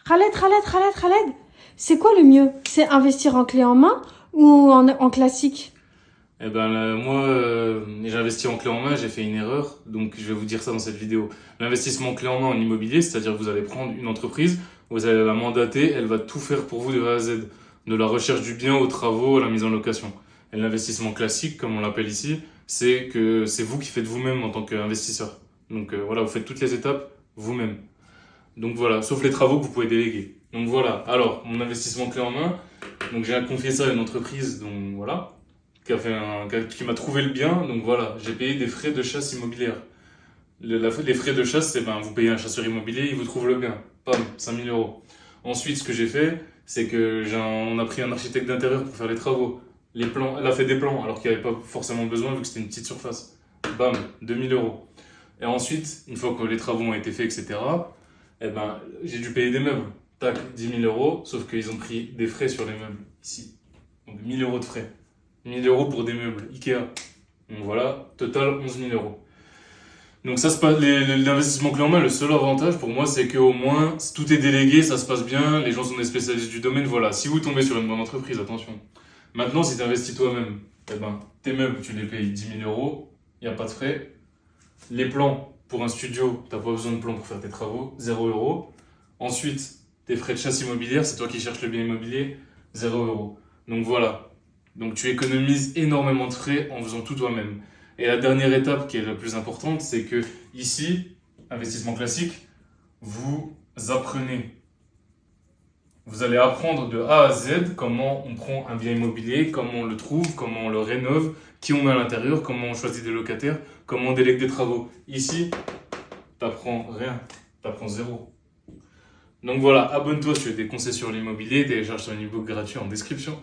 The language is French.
Khaled. C'est quoi le mieux? C'est investir en clé en main ou en classique? Eh ben, moi, j'ai investi en clé en main, j'ai fait une erreur, donc je vais vous dire ça dans cette vidéo. L'investissement clé en main en immobilier, c'est-à-dire que vous allez prendre une entreprise, vous allez la mandater, elle va tout faire pour vous de A à Z, de la recherche du bien aux travaux, à la mise en location. Et l'investissement classique, comme on l'appelle ici, c'est que c'est vous qui faites vous-même en tant qu'investisseur. Donc voilà, vous faites toutes les étapes vous-même. Donc voilà, sauf les travaux que vous pouvez déléguer. Donc voilà, alors, mon investissement clé en main, donc j'ai confié ça à une entreprise, donc voilà, qui m'a trouvé le bien, donc voilà, j'ai payé des frais de chasse immobilière. Les frais de chasse, c'est ben, vous payez un chasseur immobilier, il vous trouve le bien. Pam, 5000 euros. Ensuite, ce que j'ai fait, c'est que on a pris un architecte d'intérieur pour faire les travaux. Les plans, elle a fait des plans, alors qu'il n'y avait pas forcément besoin, vu que c'était une petite surface. Bam, 2000 euros. Et ensuite, une fois que les travaux ont été faits, etc., eh ben, j'ai dû payer des meubles. Tac, 10 000 euros, sauf qu'ils ont pris des frais sur les meubles, ici. Donc 1000 euros de frais. 1000 euros pour des meubles Ikea. Donc voilà, total 11 000 euros. Donc ça se passe, l'investissement clé en main, le seul avantage pour moi, c'est qu'au moins, tout est délégué, ça se passe bien, les gens sont des spécialistes du domaine, voilà. Si vous tombez sur une bonne entreprise, attention. Maintenant, si tu investis toi-même, eh ben, tes meubles, tu les payes 10 000 euros, il n'y a pas de frais. Les plans, pour un studio, tu n'as pas besoin de plans pour faire tes travaux, 0 euros. Ensuite, tes frais de chasse immobilière, c'est toi qui cherches le bien immobilier, 0 euros. Donc voilà. Donc tu économises énormément de frais en faisant tout toi-même. Et la dernière étape qui est la plus importante, c'est que ici, investissement classique, vous apprenez. Vous allez apprendre de A à Z comment on prend un bien immobilier, comment on le trouve, comment on le rénove, qui on met à l'intérieur, comment on choisit des locataires, comment on délègue des travaux. Ici, t'apprends rien, t'apprends zéro. Donc voilà, abonne-toi si tu veux des conseils sur l'immobilier, télécharge ton ebook gratuit en description.